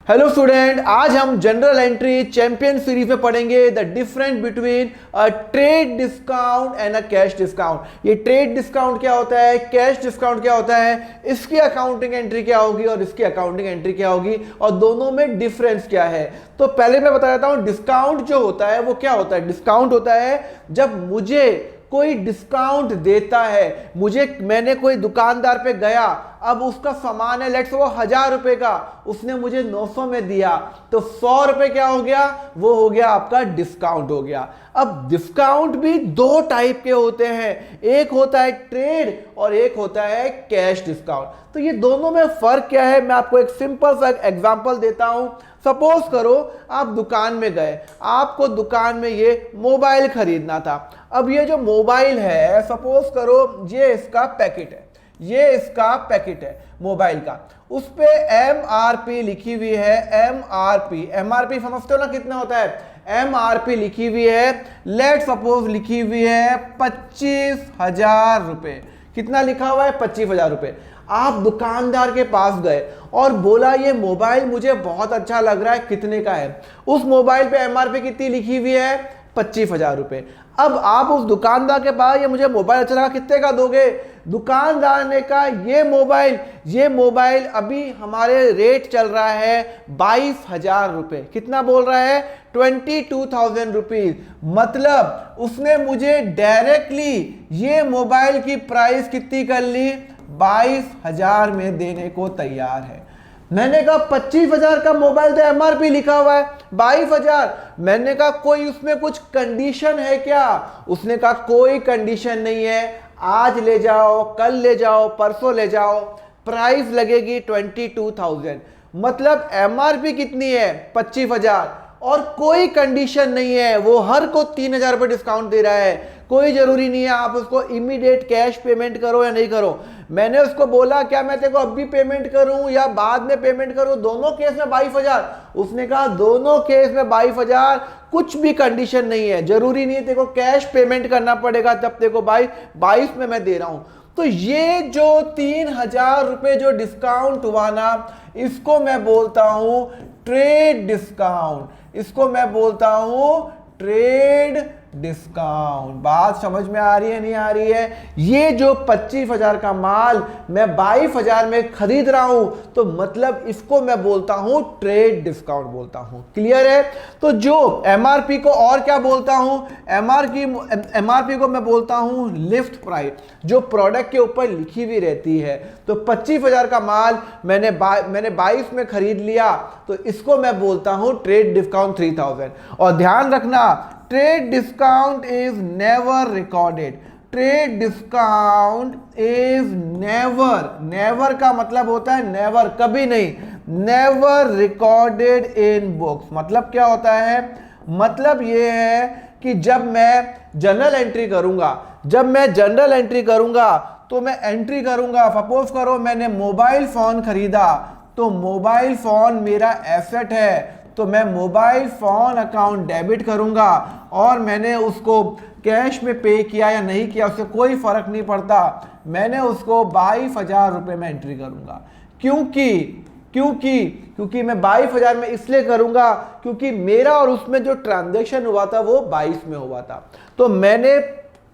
Hello student, आज हम general entry champion series में पढ़ेंगे the difference between a trade discount and a cash discount. ये trade discount क्या होता है, कैश डिस्काउंट क्या होता है, इसकी अकाउंटिंग एंट्री क्या होगी और इसकी अकाउंटिंग एंट्री क्या होगी और दोनों में डिफरेंस क्या है। तो पहले मैं बता देता हूं, डिस्काउंट जो होता है वो क्या होता है। डिस्काउंट होता है जब मुझे कोई डिस्काउंट देता है, मैंने कोई दुकानदार पे गया, अब उसका सामान है लेट्स वो 1000 रुपए का, उसने मुझे 900 में दिया, तो 100 रुपए क्या हो गया, वो हो गया आपका डिस्काउंट हो गया। अब डिस्काउंट भी दो टाइप के होते हैं, एक होता है ट्रेड और एक होता है कैश डिस्काउंट। तो ये दोनों में फर्क क्या है, मैं आपको एक सिंपल सा एग्जांपल देता हूं। सपोज करो आप दुकान में गए, आपको दुकान में ये मोबाइल खरीदना था। अब ये जो मोबाइल है, सपोज करो ये इसका पैकेट है, ये इसका पैकेट है मोबाइल का, उस पे MRP लिखी हुई है। MRP समझते हो ना कितना होता है। MRP लिखी हुई है, लेट सपोज लिखी हुई है 25,000 रुपए। कितना लिखा हुआ है, 25,000 रुपए। आप दुकानदार के पास गए और बोला ये मोबाइल मुझे बहुत अच्छा लग रहा है, कितने का है। उस मोबाइल पे MRP कितनी लिखी हुई है, 25,000 रुपए। अब आप उस दुकानदार के पास, ये मुझे मोबाइल अच्छा लगा, कितने का दोगे। दुकानदार ने कहा ये मोबाइल अभी हमारे रेट चल रहा है 22,000 रुपए। कितना बोल रहा है, 22,000 रुपीज। मतलब उसने मुझे डायरेक्टली ये मोबाइल की प्राइस कितनी कर ली, 22,000 में देने को तैयार है। मैंने कहा 25,000 का मोबाइल तो MRP लिखा हुआ है, 22,000। मैंने कहा कोई उसमें कुछ कंडीशन है क्या। उसने कहा कोई कंडीशन नहीं है, आज ले जाओ, कल ले जाओ, परसों ले जाओ, प्राइस लगेगी 22,000। मतलब MRP कितनी है, 25,000 और कोई कंडीशन नहीं है। वो हर को 3,000 रुपये डिस्काउंट दे रहा है। कोई जरूरी नहीं है आप उसको इमीडिएट कैश पेमेंट करो या नहीं करो। मैंने उसको बोला क्या मैं तेरे को अभी पेमेंट करूं या बाद में पेमेंट करूं, दोनों केस में 22,000। उसने कहा दोनों केस में 22,000, कुछ भी कंडीशन नहीं है, जरूरी नहीं है तेरे को कैश पेमेंट करना पड़ेगा, जब तेरे को 22 में मैं दे रहा हूं। तो ये जो 3,000 रुपए जो डिस्काउंट हुआ ना, इसको मैं बोलता हूं ट्रेड डिस्काउंट। इसको मैं बोलता हूं ट्रेड डिस्काउंट। बात समझ में आ रही है नहीं आ रही है। ये जो 25,000 का माल मैं 22,000 में खरीद रहा हूं, तो मतलब इसको मैं बोलता हूं ट्रेड डिस्काउंट बोलता हूं। क्लियर है। तो जो MRP को और क्या बोलता हूं, MRP को मैं बोलता हूं लिस्ट प्राइस, जो प्रोडक्ट के ऊपर लिखी हुई रहती है। तो 25,000 का माल मैंने 22 में खरीद लिया, तो इसको मैं बोलता हूं ट्रेड डिस्काउंट 3,000। और ध्यान रखना, trade discount is never recorded. Trade discount is never का मतलब होता है नेवर, कभी नहीं, नेवर रिकॉर्डेड इन बुक्स। मतलब क्या होता है, मतलब ये है कि जब मैं जनरल एंट्री करूंगा, तो मैं एंट्री करूंगा, सपोज करो मैंने मोबाइल फोन खरीदा, तो मोबाइल फोन मेरा एसेट है, तो मैं मोबाइल फोन अकाउंट डेबिट करूंगा। और मैंने उसको कैश में पे किया या नहीं किया, उससे कोई फर्क नहीं पड़ता, मैंने उसको 22,000 रुपए में एंट्री करूंगा। क्योंकि मैं 22,000 में इसलिए करूंगा क्योंकि मेरा और उसमें जो ट्रांजैक्शन हुआ था वो 22 में हुआ था। तो मैंने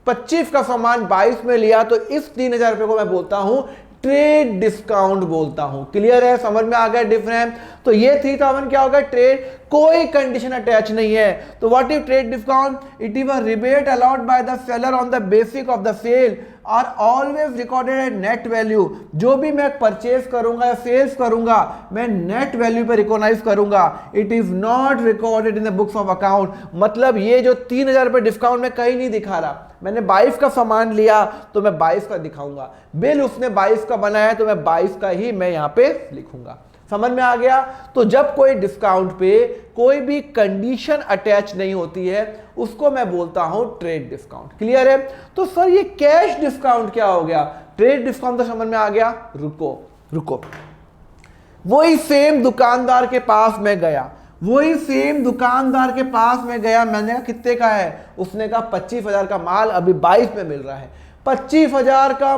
25 का सामान 22 में लिया, तो इस 3,000 रुपए को मैं बोलता हूं ट्रेड डिस्काउंट बोलता हूं। क्लियर है, समझ में आ गया डिफरेंस। तो ये 3,000 क्या होगा, ट्रेड, कोई कंडीशन अटैच नहीं है। तो what is trade discount, it is a rebate allowed by the seller on the basic of the sale are always recorded at net value. जो भी मैं परचेज करूंगा या सेल्स करूंगा, मैं नेट वैल्यू पे रिकॉग्नाइज करूंगा। It is not recorded in the books of account. मतलब ये जो 3,000 रुपए डिस्काउंट में कहीं नहीं दिखा रहा। मैंने 22 का सामान लिया तो मैं 22 का दिखाऊंगा, बिल उसने 22 का बनाया तो मैं 22 का ही मैं यहां पे लिखूंगा। समझ में आ गया। तो जब कोई डिस्काउंट पे कोई भी कंडीशन अटैच नहीं होती है, उसको मैं बोलता हूं ट्रेड डिस्काउंट। क्लियर है। तो सर ये कैश डिस्काउंट क्या हो गया, ट्रेड डिस्काउंट तो समझ में आ गया। रुको, वही सेम दुकानदार के पास मैं गया, मैंने कहा कितने का है, उसने कहा 25,000 का माल अभी 22 में मिल रहा है। 25,000 का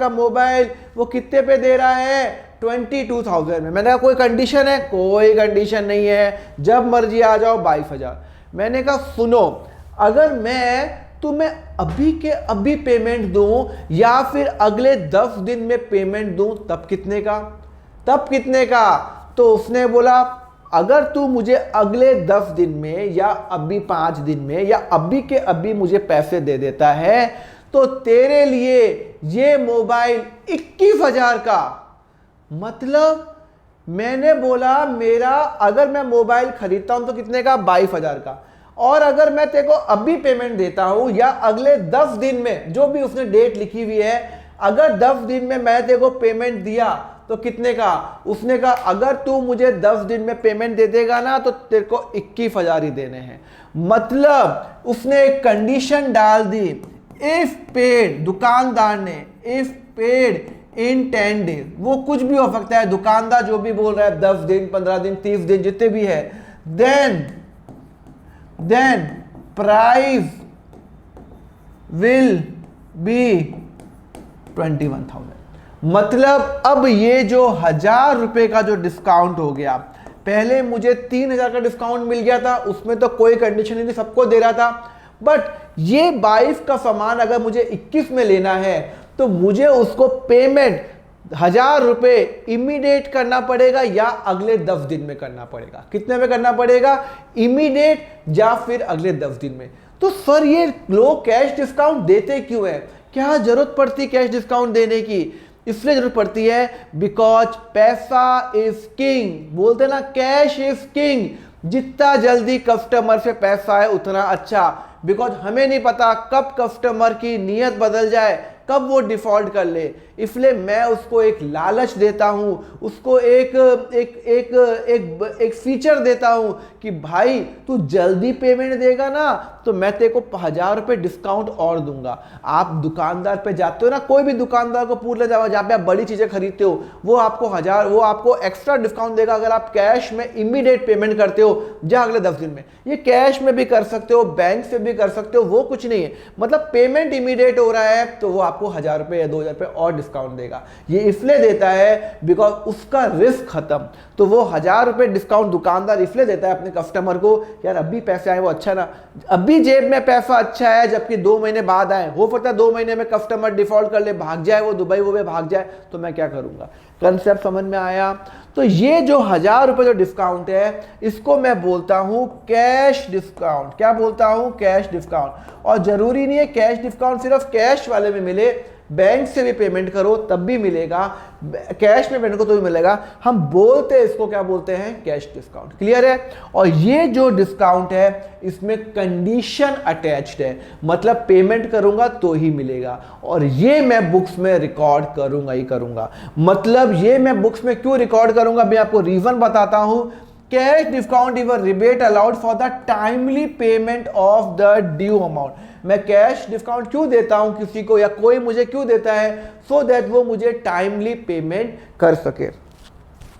मोबाइल वो कितने पे दे रहा है, 22,000 में। मैंने कहा कोई कंडीशन है? कोई कंडीशन नहीं है, जब मर्जी आ जाओ 22,000। मैंने कहा सुनो, अगर मैं तुम्हें अभी के अभी पेमेंट दूं या फिर अगले 10 दिन में पेमेंट दूं, तब कितने का? तब कितने का? तो उसने बोला अगर तू मुझे अगले 10 दिन में या अभी 5 दिन में या अभी के अभी मुझे पैसे दे देता है तो तेरे लिए ये मोबाइल 21,000 का। मतलब मैंने बोला मेरा अगर मैं मोबाइल खरीदता हूं तो कितने का? 22,000 का। और अगर मैं तेरे को अभी पेमेंट देता हूं या अगले 10 दिन में, जो भी उसने डेट लिखी हुई है, अगर 10 दिन में मैं तेरे को पेमेंट दिया तो कितने का? उसने कहा अगर तू मुझे 10 दिन में पेमेंट दे देगा ना तो तेरे को 21,000 ही देने हैं। मतलब उसने एक कंडीशन डाल दी, इफ पेड, दुकानदार ने इफ पेड इन 10 डेज, वो कुछ भी हो सकता है, दुकानदार जो भी बोल रहा है 10 दिन 15 दिन 30 दिन जितने भी है, देन प्राइस विल बी 21,000। मतलब अब ये जो 1,000 रुपए का जो डिस्काउंट हो गया, पहले मुझे 3,000 का डिस्काउंट मिल गया था, उसमें तो कोई कंडीशन नहीं थी, सबको दे रहा था। बट ये 22 का सामान अगर मुझे 21 में लेना है तो मुझे उसको पेमेंट 1,000 रुपए इमीडिएट करना पड़ेगा या अगले 10 दिन में करना पड़ेगा? कितने में करना पड़ेगा? इमीडिएट या फिर अगले 10 दिन में। तो सर ये लोग कैश डिस्काउंट देते क्यों है? क्या जरूरत पड़ती कैश डिस्काउंट देने की? इसलिए जरूरत पड़ती है बिकॉज पैसा इज किंग। बोलते ना कैश इज किंग। जितना जल्दी कस्टमर से पैसा है उतना अच्छा, बिकॉज हमें नहीं पता कब कस्टमर की नीयत बदल जाए, कब वो डिफॉल्ट कर ले। इसलिए मैं उसको एक लालच देता हूं, उसको एक फीचर देता हूं कि भाई तू जल्दी पेमेंट देगा ना तो मैं तेरे को 1,000 रुपए डिस्काउंट और दूंगा। आप दुकानदार पे जाते हो ना, कोई भी दुकानदार को पूछ ले जाओ जहाँ पे आप बड़ी चीजें खरीदते हो, वो आपको एक्स्ट्रा डिस्काउंट देगा अगर आप कैश में इमीडिएट पेमेंट करते हो या अगले 10 दिन में। ये कैश में भी कर सकते हो, बैंक से भी कर सकते हो, वो कुछ नहीं है। मतलब पेमेंट इमीडिएट हो रहा है तो वो आपको 1,000 रुपए या 2,000 रुपए और डिस्काउंट देगा। ये इसलिए देता है बिकॉज उसका रिस्क खत्म। तो वो 1,000 रुपए डिस्काउंट दुकानदार इसलिए देता है अपने कस्टमर को, यार अभी पैसे आए वो अच्छा ना, अभी जेब में पैसा अच्छा है, जबकि 2 महीने बाद आए, हो सकता है 2 महीने में कस्टमर डिफॉल्ट कर ले, भाग जाए, वो दुबई वो भाग जाए, तो मैं क्या करूंगा? कंसेप्ट समझ में आया? तो ये जो 1,000 रुपए जो डिस्काउंट है इसको मैं बोलता हूं कैश डिस्काउंट। क्या बोलता हूं? Cash discount. और जरूरी नहीं है कैश डिस्काउंट सिर्फ कैश वाले में मिले, बैंक से भी पेमेंट करो तब भी मिलेगा, कैश में पेमेंट को तो भी मिलेगा। हम बोलते हैं इसको, क्या बोलते हैं? Cash discount. क्लियर है? और ये जो डिस्काउंट है इसमें कंडीशन अटैच्ड है, मतलब पेमेंट करूंगा तो ही मिलेगा। और ये मैं बुक्स में रिकॉर्ड करूंगा ही करूंगा। मतलब ये मैं बुक्स में क्यों रिकॉर्ड करूंगा, मैं आपको रीजन बताता हूं। Cash discount is a rebate allowed for the timely payment of the due amount. मैं कैश डिस्काउंट क्यों देता हूं किसी को, या कोई मुझे क्यों देता है? सो दैट वो मुझे टाइमली पेमेंट कर सके।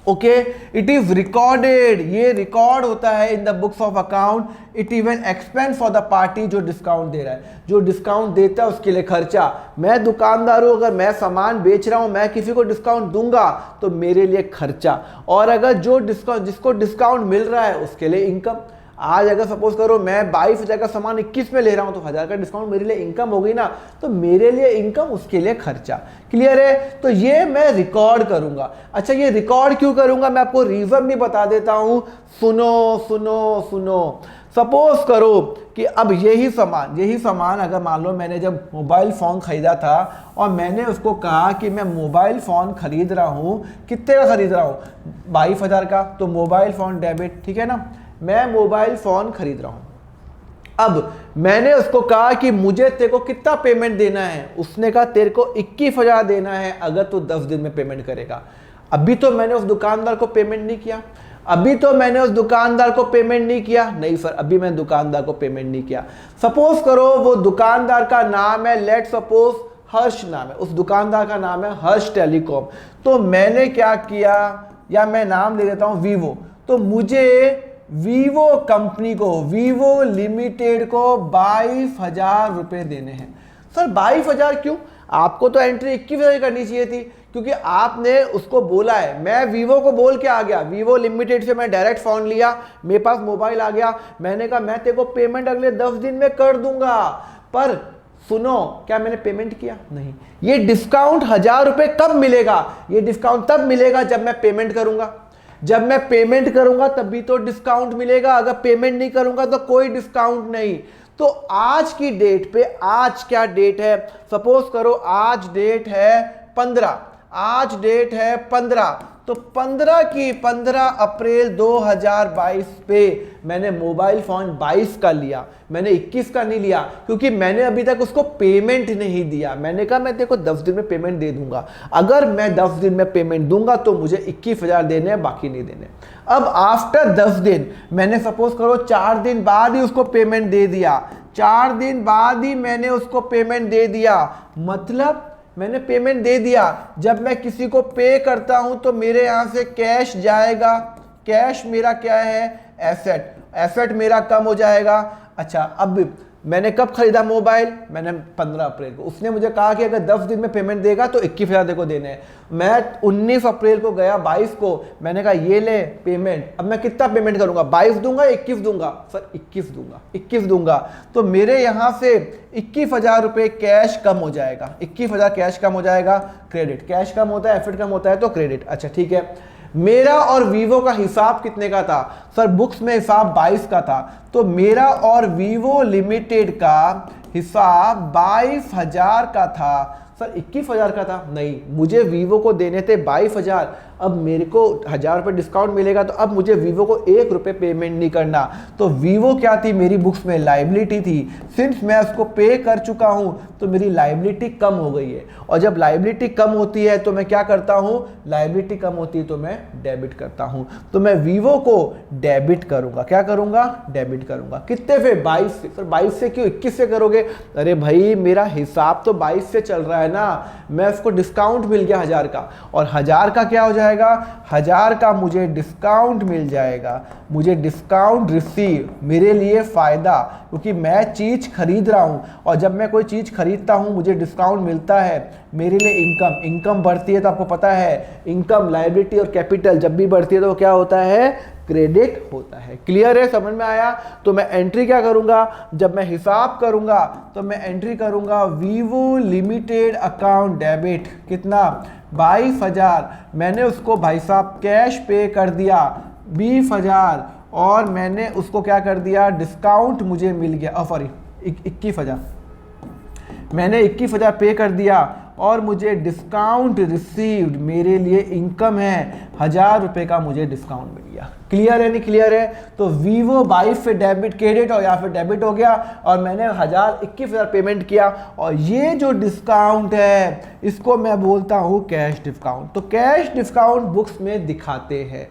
ओके, इट इज रिकॉर्डेड, ये रिकॉर्ड होता है इन the books of account. It even expense for the party जो डिस्काउंट दे रहा है, जो डिस्काउंट देता है उसके लिए खर्चा। मैं दुकानदार हूं, अगर मैं सामान बेच रहा हूं, मैं किसी को डिस्काउंट दूंगा तो मेरे लिए खर्चा, और अगर जो डिस्काउंट जिसको डिस्काउंट मिल रहा है उसके लिए इनकम। आज अगर सपोज करो मैं 22,000 का सामान 21 में ले रहा हूं तो 1,000 का डिस्काउंट मेरे लिए इनकम हो गई ना, तो मेरे लिए इनकम उसके लिए खर्चा। क्लियर है? तो ये मैं रिकॉर्ड करूंगा। अच्छा, ये रिकॉर्ड क्यों करूंगा? मैं आपको रीजन भी बता देता हूं। सुनो। सपोज करो कि अब यही सामान अगर मान लो मैंने जब मोबाइल फोन खरीदा था और मैंने उसको कहा कि मैं मोबाइल फोन खरीद रहा हूं, कितने का खरीद रहा हूं? 22,000 का। तो मोबाइल फोन डेबिट, ठीक है ना, मैं मोबाइल फोन खरीद रहा हूं। अब मैंने उसको कहा कि मुझे तेरे को कितना पेमेंट देना है? उसने कहा तेरे को 21,000 देना है अगर तू 10 दिन में पेमेंट करेगा। अभी तो मैंने उस दुकानदार को पेमेंट नहीं किया, नहीं सर, अभी मैंने दुकानदार को पेमेंट नहीं किया। सपोज करो वो दुकानदार का नाम है, लेट सपोज हर्ष नाम है, उस दुकानदार का नाम है हर्ष टेलीकॉम। तो मैंने क्या किया, या मैं नाम ले लेता हूं वीवो, तो मुझे वीवो कंपनी को, वीवो लिमिटेड को 22,000 रुपए देने हैं। सर 22,000 क्यों? आपको तो एंट्री 21,000 करनी चाहिए थी, क्योंकि आपने उसको बोला है। मैं वीवो को बोल के आ गया, वीवो लिमिटेड से मैं डायरेक्ट फोन लिया, मेरे पास मोबाइल आ गया, मैंने कहा मैं तेरे को पेमेंट अगले 10 दिन में कर दूंगा। पर सुनो, क्या मैंने पेमेंट किया? नहीं। ये डिस्काउंट 1000 रुपए कब मिलेगा? ये डिस्काउंट तब मिलेगा जब मैं पेमेंट करूंगा। जब मैं पेमेंट करूंगा तभी तो डिस्काउंट मिलेगा, अगर पेमेंट नहीं करूंगा तो कोई डिस्काउंट नहीं। तो आज की डेट पे, आज क्या डेट है? सपोज करो आज डेट है 15, आज डेट है 15, तो 15 अप्रैल 2022 पे मैंने मोबाइल फोन 22 का लिया, मैंने 21 का नहीं लिया, क्योंकि मैंने अभी तक उसको पेमेंट नहीं दिया। मैंने कहा मैं तेरे को 10 दिन में पेमेंट दे दूंगा, अगर मैं 10 दिन में पेमेंट दूंगा तो मुझे 21,000 देने हैं, बाकी नहीं देने। अब आफ्टर 10 दिन, मैंने सपोज करो 4 दिन बाद ही उसको पेमेंट दे दिया, 4 दिन बाद ही मैंने उसको पेमेंट दे दिया, मतलब मैंने पेमेंट दे दिया। जब मैं किसी को पे करता हूं तो मेरे यहां से कैश जाएगा, कैश मेरा क्या है? एसेट, एसेट मेरा कम हो जाएगा। अच्छा, अब मैंने कब खरीदा मोबाइल? मैंने 15 अप्रैल को। उसने मुझे कहा कि अगर 10 दिन में पेमेंट देगा तो 21,000 देखो देने हैं। मैं 19 अप्रैल को गया, 22 को, मैंने कहा ये ले पेमेंट। अब मैं कितना पेमेंट करूंगा? 22 दूंगा, 21 दूंगा? सर 21 दूंगा, 21 दूंगा। तो मेरे यहां से 21,000 रुपये कैश कम हो जाएगा, 21,000 कैश कम हो जाएगा। क्रेडिट, कैश कम होता है, एफिट कम होता है तो क्रेडिट। अच्छा ठीक है, मेरा और वीवो का हिसाब कितने का था? सर बुक्स में हिसाब 22 का था, तो मेरा और वीवो लिमिटेड का हिसाब 22,000 का था। सर 21,000 का था? नहीं, मुझे वीवो को देने थे 22,000। अब मेरे को 1000 रुपये डिस्काउंट मिलेगा, तो अब मुझे वीवो को 1 रुपये पेमेंट नहीं करना। तो वीवो क्या थी? मेरी बुक्स में लाइबिलिटी थी। सिंस मैं उसको पे कर चुका हूं तो मेरी लाइबिलिटी कम हो गई है, और जब लाइबिलिटी कम होती है तो मैं क्या करता हूं? लाइबिलिटी कम होती है तो मैं डेबिट करता हूं। तो मैं वीवो को डेबिट करूंगा। क्या करूंगा? डेबिट करूंगा। कितने से? 22 से। सर 22 से क्यों 21 से करोगे? अरे भाई मेरा हिसाब तो 22 से चल रहा है ना, मैं उसको डिस्काउंट मिल गया 1000 का, और 1000 का क्या हो जाएगा? 1000 का मुझे डिस्काउंट मिल जाएगा, मुझे डिस्काउंट रिसीव, मेरे लिए फायदा, क्योंकि मैं चीज खरीद रहा हूं, और जब मैं कोई चीज खरीदता हूं मुझे डिस्काउंट मिलता है, मेरे लिए इनकम, इनकम बढ़ती है तो आपको पता है इनकम, लायबिलिटी और कैपिटल जब भी बढ़ती है तो क्या होता है? क्रेडिट होता है। क्लियर है? समझ में आया? तो मैं एंट्री क्या करूंगा? जब मैं हिसाब करूंगा तो मैं एंट्री करूंगा वीवो लिमिटेड अकाउंट डेबिट, कितना? 22,000। मैंने उसको भाई साहब कैश पे कर दिया 20,000, और मैंने उसको क्या कर दिया? डिस्काउंट मुझे मिल गया, सॉरी 21,000, मैंने 21,000 पे कर दिया और मुझे डिस्काउंट रिसीव्ड, मेरे लिए इनकम है 1000 रुपये का, मुझे डिस्काउंट मिल गया। क्लियर है? नहीं क्लियर है? तो वीवो 22 पे डेबिट, क्रेडिट हो या फिर डेबिट हो गया, और मैंने 21,000 पेमेंट किया, और ये जो डिस्काउंट है इसको मैं बोलता हूँ कैश डिस्काउंट। तो कैश डिस्काउंट बुक्स में दिखाते हैं।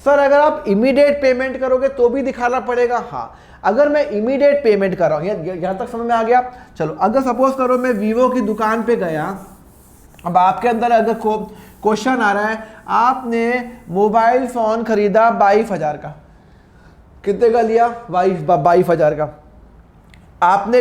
सर अगर आप इमीडिएट पेमेंट करोगे तो भी दिखाना पड़ेगा? हाँ, अगर मैं इमीडिएट पेमेंट कर रहा हूँ, यहाँ तक समझ में आ गया? चलो, अगर सपोज करो मैं वीवो की दुकान पे गया, अब आपके अंदर अगर क्वेश्चन आ रहा है, आपने मोबाइल फोन खरीदा 22,000 का, कितने का लिया? 22,000 का। आपने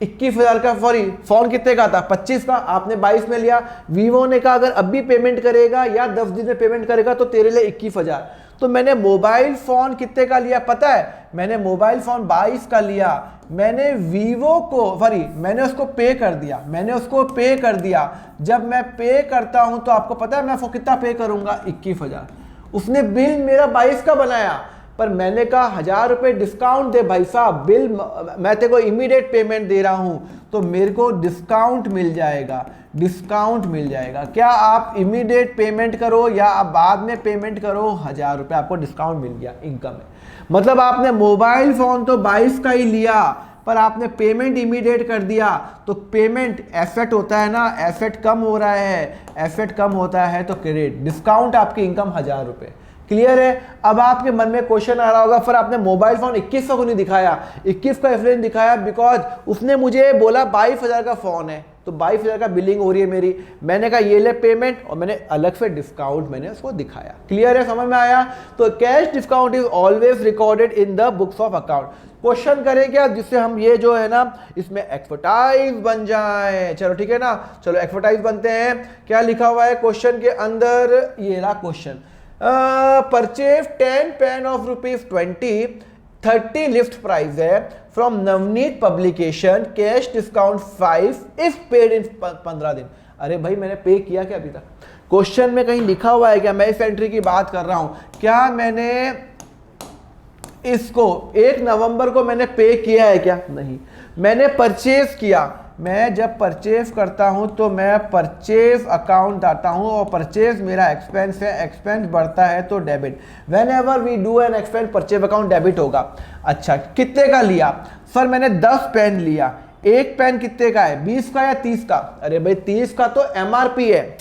21,000 का, सॉरी फोन कितने का था? 25 का, आपने 22 में लिया। वीवो ने कहा अगर अभी पेमेंट करेगा या 10 दिन में पेमेंट करेगा तो तेरे लिए 21,000। तो मैंने मोबाइल फोन कितने का लिया पता है? मैंने मोबाइल फोन 22 का लिया, मैंने वीवो को, सॉरी मैंने उसको पे कर दिया, मैंने उसको पे कर दिया। जब मैं पे करता हूं तो आपको पता है मैं उसको कितना पे करूंगा? 21,000। उसने बिल मेरा 22 का बनाया, पर मैंने कहा 1000 रुपये डिस्काउंट दे भाई साहब, बिल मैं तेरे को इमीडिएट पेमेंट दे रहा हूं तो मेरे को डिस्काउंट मिल जाएगा, डिस्काउंट मिल जाएगा। क्या आप इमीडिएट पेमेंट करो या आप बाद में पेमेंट करो, 1000 रुपये आपको डिस्काउंट मिल गया, इनकम है। मतलब आपने मोबाइल फोन तो 22 का ही लिया, पर आपने पेमेंट इमीडिएट कर दिया, तो पेमेंट एसेट होता है ना, एसेट कम हो रहा है, एसेट कम होता है तो क्रेडिट, डिस्काउंट आपकी इनकम 1000 रुपये। क्लियर है? अब आपके मन में क्वेश्चन आ रहा होगा, फिर आपने मोबाइल फोन 2100 को नहीं दिखाया, 21 का इसलिए दिखाया बिकॉज उसने मुझे बोला 22,000 का फोन है, तो 22,000 का बिलिंग हो रही है मेरी। मैंने कहा ये ले पेमेंट, और मैंने अलग से डिस्काउंट मैंने उसको दिखाया। क्लियर है, समझ में आया? तो cash discount is always recorded in the books of account. Question करें क्या, जिससे हम ये जो है ना इसमें एक्सपर्टाइज बन जाए। चलो ठीक है ना, चलो एक्सपर्टाइज बनते हैं। क्या लिखा हुआ है क्वेश्चन के अंदर, ये रहा question. Purchase 10 pen of ₹20, 30 list price है from Navneet publication, cash discount 5 if paid in 15 दिन। अरे भाई मैंने पे किया क्या अभी तक? क्वेश्चन में कहीं लिखा हुआ है क्या? मैं इस एंट्री की बात कर रहा हूं। क्या मैंने इसको 1 नवंबर को मैंने पे किया है क्या? नहीं। मैंने परचेज किया। मैं जब परचेज करता हूं तो मैं परचेज अकाउंट आता हूं, और परचेज मेरा एक्सपेंस है, एक्सपेंस बढ़ता है तो debit. Whenever we do an expense purchase account debit होगा। अच्छा कितने का लिया? सर मैंने 10 पेन लिया। एक पेन कितने का है, 20 का या 30 का? अरे भाई 30 का तो एमआरपी है।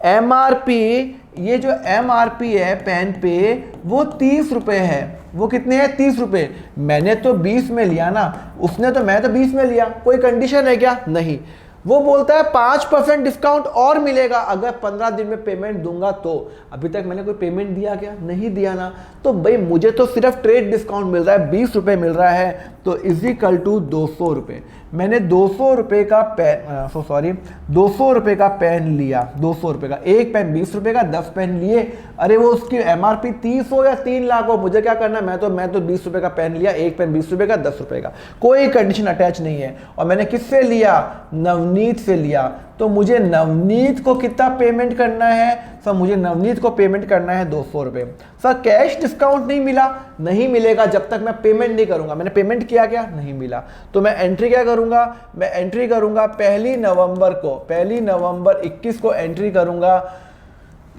एमआरपी, ये जो एमआरपी है पेन पे वो 30 रुपए है। वो कितने हैं? 30 रुपए। मैंने तो 20 में लिया ना, उसने तो, मैं तो 20 में लिया। कोई कंडीशन है क्या? नहीं। वो बोलता है 5% डिस्काउंट और मिलेगा अगर 15 दिन में पेमेंट दूंगा तो। अभी तक मैंने कोई पेमेंट दिया क्या? नहीं दिया ना। तो भाई मुझे तो सिर्फ ट्रेड डिस्काउंट मिल रहा है, 20 रुपए मिल रहा है, तो इजिकल टू 200 रुपए। मैंने 200 रुपए का पेन, 200 रुपए का पेन लिया। 200 रुपए का एक पेन, 20 रुपए का 10 पेन लिए। अरे वो उसकी एमआरपी 30 हो या 3 लाख हो, मुझे क्या करना? मैं तो 20 रुपए का पेन लिया, एक पेन 20 रुपए का, 10 रुपए का, कोई कंडीशन अटैच नहीं है। और मैंने किससे लिया? नवनीत से लिया। तो मुझे नवनीत को कितना पेमेंट करना है? सर मुझे नवनीत को पेमेंट करना है 200 रुपए। सर कैश डिस्काउंट नहीं मिला? नहीं मिलेगा जब तक मैं पेमेंट नहीं करूंगा। मैंने पेमेंट किया क्या? नहीं मिला। तो मैं एंट्री क्या करूंगा? मैं एंट्री करूंगा 1 नवंबर को, 1 नवंबर 21 को एंट्री करूंगा।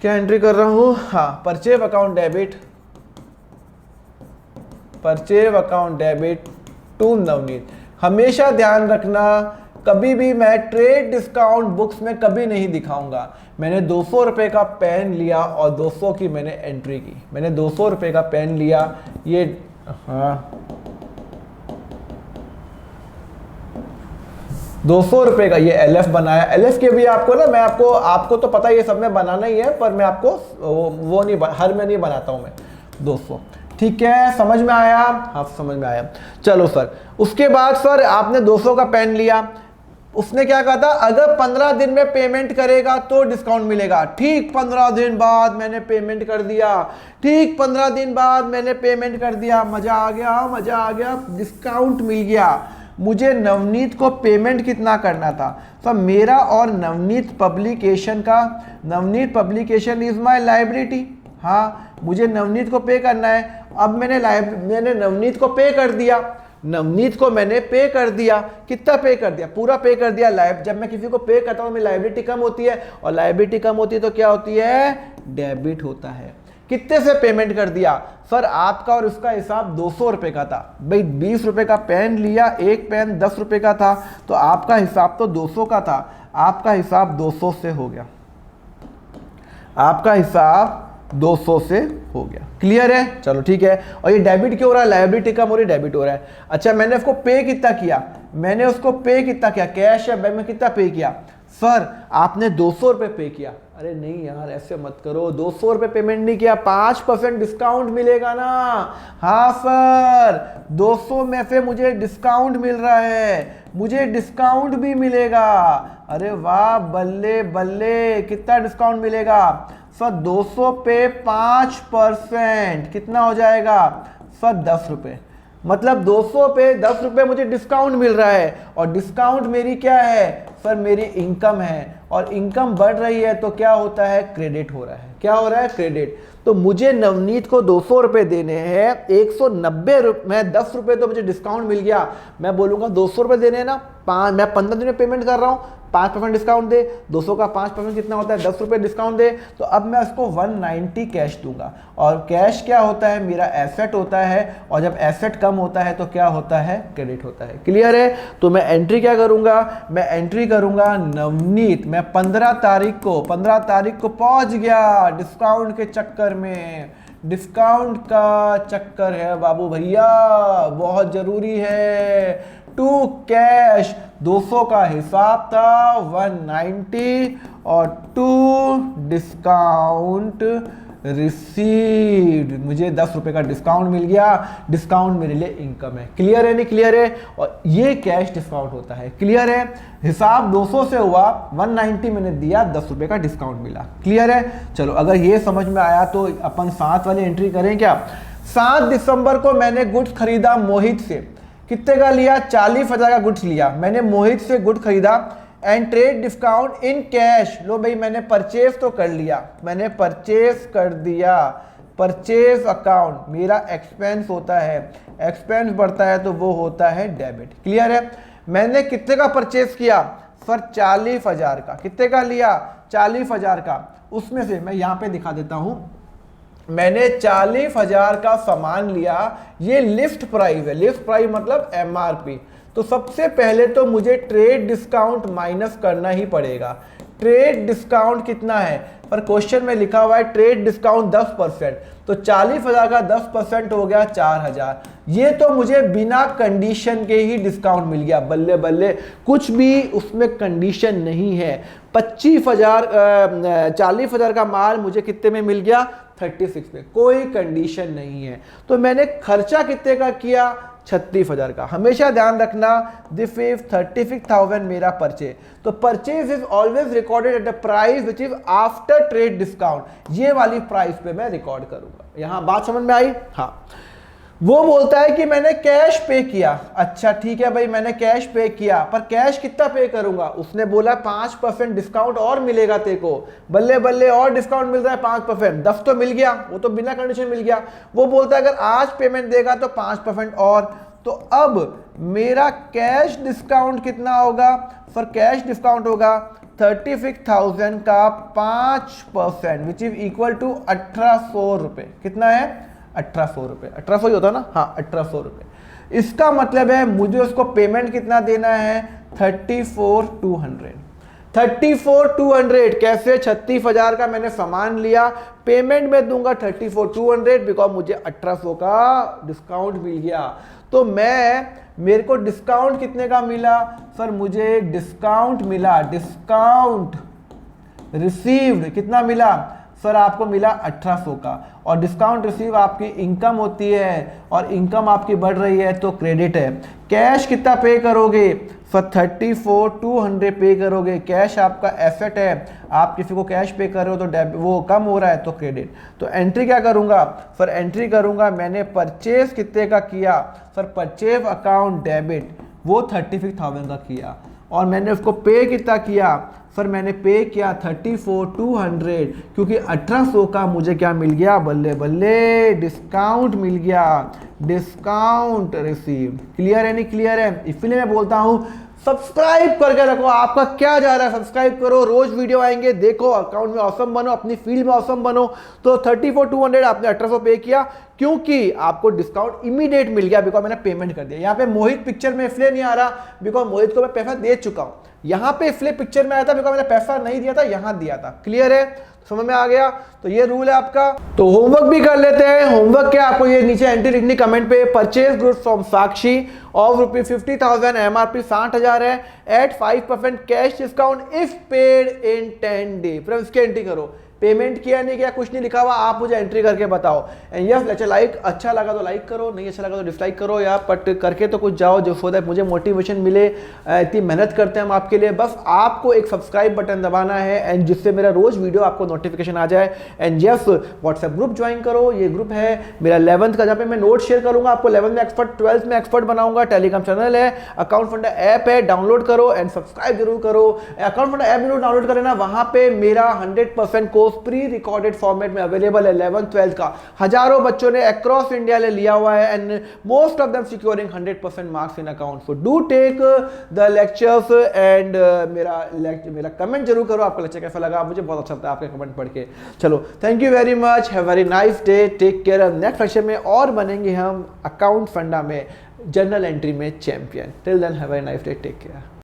क्या एंट्री कर रहा हूं? हाँ, purchase account debit, purchase account debit to Navneet. हमेशा ध्यान रखना, कभी भी मैं ट्रेड डिस्काउंट बुक्स में कभी नहीं दिखाऊंगा। मैंने 200 रुपए का पेन लिया और 200 की मैंने एंट्री की। मैंने 200 रुपए का पेन लिया, ये हाँ 200 रुपए का ये एलएफ बनाया। एलएफ के भी आपको ना, मैं आपको तो पता ये सब में बनाना ही है, पर मैं आपको वो नहीं, हर में नहीं बनाता हूं मैं। 200 ठीक है, समझ में आया? हाँ समझ में आया। चलो सर, उसके बाद सर आपने 200 का पेन लिया। उसने क्या कहा था? अगर 15 दिन में पेमेंट करेगा तो डिस्काउंट मिलेगा। ठीक 15 दिन बाद मैंने पेमेंट कर दिया। ठीक 15 दिन बाद मैंने पेमेंट कर दिया। मजा आ गया, मजा आ गया, डिस्काउंट मिल गया। मुझे नवनीत को पेमेंट कितना करना था? सब मेरा और नवनीत पब्लिकेशन का, Navneet publication is my liability. हाँ मुझे नवनीत को पे करना है। अब मैंने नवनीत को पे कर दिया। नवनीत को मैंने पे कर दिया। कितना पे कर दिया? पूरा पे कर दिया। जब मैं किसी को पे करता हूं मेरी लायबिलिटी कम होती है, और लायबिलिटी कम होती है तो क्या होती है? डेबिट होता है। कितने से पेमेंट कर दिया? सर आपका और उसका हिसाब 200 रुपए का था। भाई 20 रुपए का पेन लिया, एक पेन 10 रुपए का था, तो आपका हिसाब तो 200 का था। आपका हिसाब 200 से हो गया। आपका हिसाब 200 से हो गया। क्लियर है? चलो ठीक है। और ये डेबिट क्यों हो रहा है? लायबिलिटी कम हो रही है, डेबिट हो रहा है। अच्छा मैंने उसको पे कितना किया? मैंने उसको पे कितना किया? कैश या बैंक में कितना पे किया? सर आपने 200 रुपए पे किया। अरे नहीं यार ऐसे मत करो, 200 रुपए पेमेंट नहीं किया, 5% डिस्काउंट मिलेगा ना। हाँ सर 200 में से मुझे डिस्काउंट मिल रहा है, मुझे डिस्काउंट भी मिलेगा। अरे वाह बल्ले बल्ले, कितना डिस्काउंट मिलेगा? सर 200 पे 5% कितना हो जाएगा? सर 10 रुपए। मतलब 200 पे 10 रुपए मुझे डिस्काउंट मिल रहा है, और डिस्काउंट मेरी क्या है? सर मेरी इनकम है, और इनकम बढ़ रही है तो क्या होता है? क्रेडिट हो रहा है। क्या हो रहा है? क्रेडिट। तो मुझे नवनीत को 200 रुपए देने हैं, 190 रुपए में 10 रुपए तो मुझे डिस्काउंट मिल गया। मैं बोलूंगा 200 रुपए देने हैं ना, मैं 15 दिन में पेमेंट कर रहा हूं, 5% डिस्काउंट दे। 200 का 5% कितना होता है? 10 रुपए डिस्काउंट दे। तो अब मैं उसको 190 कैश दूंगा। और कैश क्या होता है? मेरा एसेट होता है, और जब एसेट कम होता है तो क्या होता है? क्रेडिट होता है। क्लियर है? तो मैं एंट्री क्या करूंगा? मैं एंट्री करूंगा नवनीत। मैं 15 तारीख को पहुंच गया डिस्काउंट के चक्कर में। डिस्काउंट का चक्कर है बाबू भैया, बहुत जरूरी है। टू कैश 200 का हिसाब था 190 और टू डिस्काउंट रिसीव्ड, मुझे 10 रुपए का डिस्काउंट मिल गया। डिस्काउंट मेरे लिए इनकम है। क्लियर है नहीं क्लियर है? और ये कैश डिस्काउंट होता है। क्लियर है? हिसाब 200 से हुआ, 190 मैंने दिया, 10 रुपए का डिस्काउंट मिला। क्लियर है? चलो अगर ये समझ में आया तो अपन 7 वाली एंट्री करें क्या। 7 दिसंबर को मैंने गुड्स खरीदा मोहित से। कितने का लिया? 40,000 का गुड्स लिया मैंने, मोहित से गुड खरीदा and trade discount in cash. लो भाई मैंने परचेज तो कर लिया, मैंने परचेज कर दिया। परचेज अकाउंट मेरा एक्सपेंस होता है, एक्सपेंस बढ़ता है तो वो होता है डेबिट। क्लियर है? मैंने कितने का परचेज किया सर? 40,000 का। कितने का लिया? 40,000 का। उसमें से मैं यहाँ पे दिखा देता हूँ, मैंने 40,000 का सामान लिया। ये लिस्ट प्राइस है, लिस्ट प्राइस मतलब एमआरपी। तो सबसे पहले तो मुझे ट्रेड डिस्काउंट माइनस करना ही पड़ेगा। ट्रेड डिस्काउंट कितना है? पर क्वेश्चन में लिखा हुआ है ट्रेड डिस्काउंट 10%, तो 40,000 का 10% हो गया 4,000। ये तो मुझे बिना कंडीशन के ही डिस्काउंट मिल गया। बल्ले बल्ले, कुछ भी उसमें कंडीशन नहीं है। 25,000 40,000 का माल मुझे कितने में मिल गया? 36 में, कोई कंडीशन नहीं है। तो मैंने खर्चा कितने का किया? 36,000 का। हमेशा ध्यान रखना दिस इज 36,000 मेरा परचेज। तो purchase is always recorded at the price which is after trade discount. ये वाली प्राइस पे मैं रिकॉर्ड करूंगा। यहां बात समझ में आई? हाँ। वो बोलता है कि मैंने कैश पे किया। अच्छा ठीक है भाई, मैंने कैश पे किया, पर कैश कितना पे करूंगा? उसने बोला 5% डिस्काउंट और मिलेगा तेरे को। बल्ले बल्ले, और डिस्काउंट मिल रहा है 5%। 10 तो मिल गया, वो तो बिना कंडीशन मिल गया। वो बोलता है अगर आज पेमेंट देगा तो 5% और। तो अब मेरा कैश डिस्काउंट कितना होगा? फॉर कैश डिस्काउंट होगा 36,000 का 5% विच इज इक्वल टू 1,800 रुपए। कितना है? 1,800 रुपए। 1,800 ही होता ना? हाँ 1,800 रुपए। इसका मतलब है मुझे उसको पेमेंट कितना देना है? 34,200। 34,200 कैसे? 36,000 का मैंने सामान लिया, पेमेंट में दूंगा 34,200 बिकॉज मुझे 1,800 का डिस्काउंट मिल गया। तो मेरे को डिस्काउंट कितने का मिला सर? मुझे डिस्काउंट मिला, डिस्काउंट रिसीव्ड कितना मिला सर? आपको मिला 1,800 का। और डिस्काउंट रिसीव आपकी इनकम होती है, और इनकम आपकी बढ़ रही है तो क्रेडिट है। कैश कितना पे करोगे सर? 34,200 पे करोगे। कैश आपका एसेट है, आप किसी को कैश पे कर रहे हो तो वो कम हो रहा है तो क्रेडिट। तो एंट्री क्या करूंगा सर? एंट्री करूंगा मैंने परचेज कितने का किया सर? परचेज अकाउंट डेबिट, वो 36,000 का किया। और मैंने उसको पे कितना किया सर? मैंने पे किया 34,200, क्योंकि 1,800 का मुझे क्या मिल गया? बल्ले बल्ले, डिस्काउंट मिल गया, डिस्काउंट रिसीव। क्लियर है नहीं क्लियर है? इसलिए मैं बोलता हूं सब्सक्राइब करके रखो। आपका क्या जा रहा है? सब्सक्राइब करो, रोज वीडियो आएंगे, देखो, अकाउंट में ऑसम बनो, अपनी फील्ड में ऑसम बनो। तो 34,200 आपने 1,800 पे किया क्योंकि आपको डिस्काउंट इमीडिएट मिल गया, बिकॉज मैंने पेमेंट कर दिया। यहाँ पे मोहित पिक्चर में इसलिए नहीं आ रहा बिकॉज मोहित को मैं पैसा दे चुका हूं। यहाँ पे इसलिए पिक्चर में आया था बिकॉज मैंने पैसा नहीं दिया था, यहाँ दिया था। क्लियर है? समझ में आ गया? तो ये रूल है आपका। तो होमवर्क भी कर लेते हैं। होमवर्क क्या? आपको ये नीचे एंट्री लिखनी कमेंट पे। Purchase goods from Sakshi of ₹50,000, MRP 60,000 है, at 5% cash discount if paid in 10 day. फिर इसकी एंट्री करो। पेमेंट किया नहीं किया कुछ नहीं लिखा हुआ, आप मुझे एंट्री करके बताओ। एंड यस अच्छा लाइक, अच्छा लगा तो लाइक करो, नहीं अच्छा लगा तो डिसलाइक करो यार, बट करके तो कुछ जाओ जो सो दैट मुझे मोटिवेशन मिले। इतनी मेहनत करते हैं हम आपके लिए, बस आपको एक सब्सक्राइब बटन दबाना है एंड जिससे मेरा रोज वीडियो आपको नोटिफिकेशन आ जाए। And yes WhatsApp group join करो। ये ग्रुप है मेरा 11th का, जहाँ पे मैं नोट शेयर करूंगा आपको। 11th में एक्सपर्ट, 12th में एक्सपर्ट बनाऊंगा। टेलीग्राम चैनल है, अकाउंट फंडा ऐप है, डाउनलोड करो एंड सब्सक्राइब जरूर करो। अकाउंट फंडा ऐप जरूर डाउनलोड करें ना, वहां पे मेरा 100% कोर्स प्री रिकॉर्डेड फॉर्मेट में अवेलेबल है। 11th 12th का हजारों बच्चों ने अक्रॉस इंडिया ले लिया हुआ है and most of them securing 100% marks in account. So do take the lectures and मेरा कमेंट जरूर करो, आपको लेक्चर कैसा लगा। मुझे बहुत अच्छा लगता है आपके कमेंट पढ़ के। चलो thank you very much, have very nice day, take care. Next lecture में और बनेंगे हम अकाउंट फंडा में, जनरल एंट्री में champion. Till then have very nice day, take care.